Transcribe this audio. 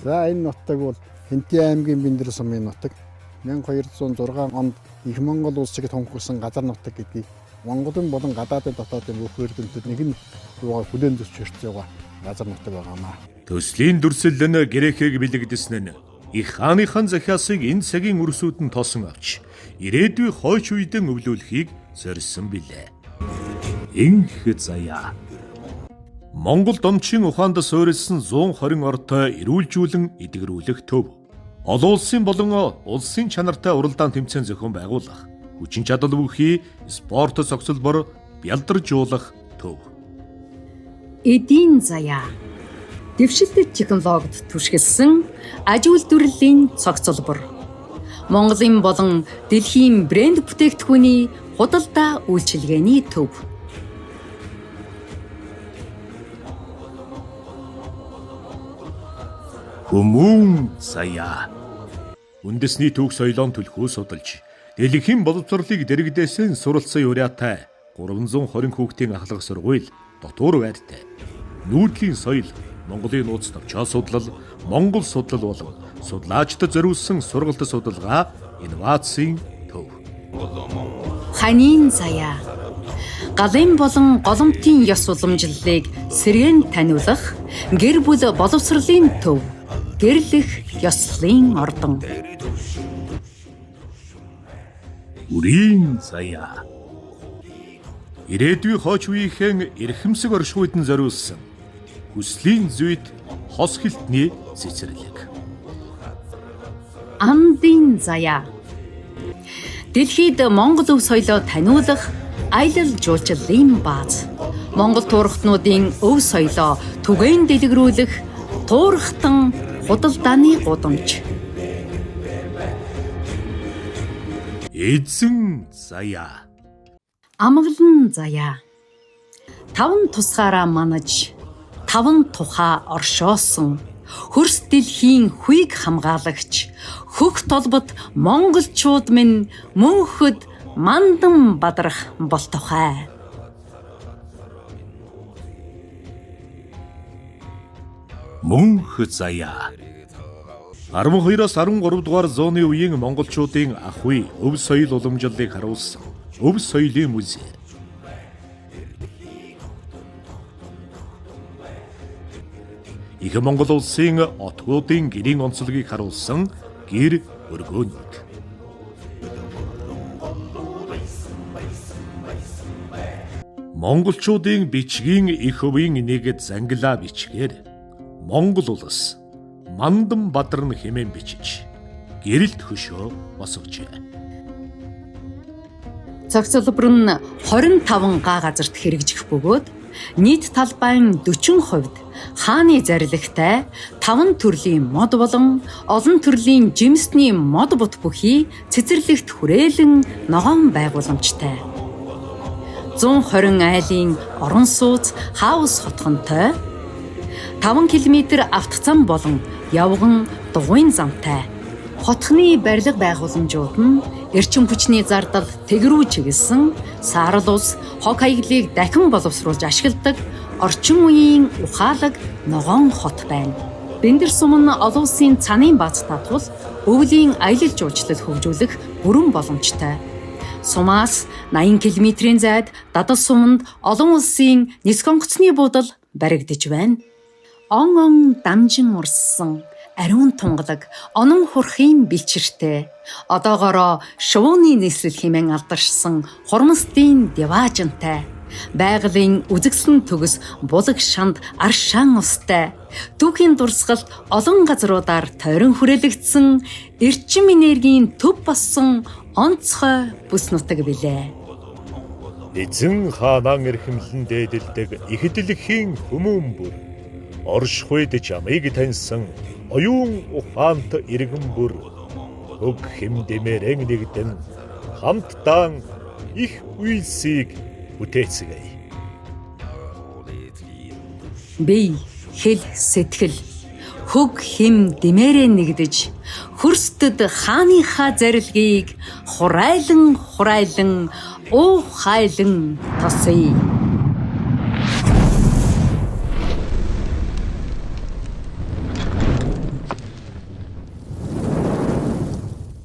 За энэ нутаг бол Хэнтээ аймгийн Бэндэр сумын нутаг. 1206 онд Их Монгол улсыг тунхагласан газар нутаг гэдгийг Монголын болон гадаадын дотоодын бүх эрдэмтэд нэг нь юугаар хүлээн зөвшөөрч байгаа газар нутаг байгаамаа. Төслийн дүрслэн грэхийг бэлэгдэсэн нь их хааныхан захиасыг энэ цагийн үрсүүд нь тоосон авч ирээдүй хойч үедэн өвлүүлэхийг зорьсон билээ. Инх заяа. Монгол домчин ухаанд суурилсан 120 ортой эрүүлжүүлэн эдгэрүүлэх төв. Олон улсын болон улсын чанартай уралдаан тэмцээн зохион байгуулах, хүчин чадал бүхий спорт цогцлбор бялдаржуулах төв. Эдийн заяа. Дэвшилтэт технологид түшгэлсэн аж үйлдвэрлэлийн цогцлбор. Монголын болон дэлхийн брэнд бүтээгдэхүүний худалдаа үйлчилгээний төв. Хүмүүн заяа. Үндэсний түүх соёлоон түлхүү судалж, дэлхийн боловсролыг дэрэгдээсэн суралцсан юуриатай 320 хүүхдийн ахлах сургууль дотуур байртай. Нүүдлийн соёл, Монголын нууц төвчөө судлал, Монгол судлал болон судлаачдад зориулсан сургалт судалгаа, инновацийн төв. Ханийн заяа. Галын болон голомтын ёс уламжлалыг сэргээн таниулах, гэр бүл боловсролын төв. Гэрлэх ёслолын ордон. Үрийн заяа. Ирээдүй хойч үеийнхэн эрхэмсэг оршихуйд нь зориулсан хүслийн зүйд хос хилтний цэцэрлэг. Андын заяа. Дэлхийд Монгол өв соёлоо таниулах аялал жуулчлалын бааз. Монгол туурхтнуудын өв соёлоо түгээн дэлгэрүүлэх туурхтан худалдааны гудамж. Эзэн заяа. Амгалан заяа. 5 тусгаараа манаж, 5 тухаа оршоосон хөрс дэлхийн хүйг хамгаалагч хөх толбот монголчууд минь мөнхөд мандан бадрах болтохой. Мөнх заяа. 12-аас 13 дугаар зууны үеийн монголчуудын ах үе өв соёл уламжлалыг харуулсан өв соёлын музей. Их Монгол улсын отгуудын гэрийн онцлогийг харуулсан гэр өргөөнийг. Монголчуудын бичгийн их өвийн нэг зангилаа бичгээр Монгол улс мандан бадарна хэмээн бичиж гэрэлт хөшөө босгожээ. Цогцлбор нь 25 га газарт хэрэгжих бөгөөд нийт талбайн 40% хааны зарилгатай 5 төрлийн мод болон олон төрлийн жимсний мод бут бүхий цэцэрлэгт хүрээлэн ногоон байгууламжтай. 120 айлын орон сууц хаус хотгонтой 5 км автозам болон явган дугуйн замтай. Хотхны барилга байгууламжууд нь эрчим хүчний зардал тэгрүү чиглэсэн саарал ус хог хаяглыг дахин боловсруулж ашигладаг орчин үеийн ухаалаг ногоон хот байна. Бэндэр сум нь олон улсын цанын бааз татвал өвлийн аялал жуулчлал хөгжүүлэх бүрэн боломжтой. Сумаас 80 км-ийн зайд дадал суманд олон улсын нисэх онгоцны буудал баригдаж байна. Он дамжин урссан ариун тунгалаг онон хурхийн бэлчиртэй одоогоороо шувууны нийслэл хэмээн алдаршсан хурмстын деважинтай байгалийн үзэгсэн төгс булаг шанд аршаан устай түүхийн дурсгалт олон газруудаар тойрон хүрээлэгдсэн эрчим энергийн төв болсон онцгой бүс нутаг билээ. Эзэн хаанан эрхэмлэн дээдэлдэг ихэдэлхийн хүмүүн бүр оршихуйд чамыг таньсан оюун ухаант иргэн бүр хөг хэмдэмэрэн нэгдэн хамтдаа их үйлсийг бүтээцгээе. Бие, хэл, сэтгэл хөг хэм дэмээрээ нэгдэж хөрсдөд хааныхаа зарилгыг хурайлан уу хайлан тосъё.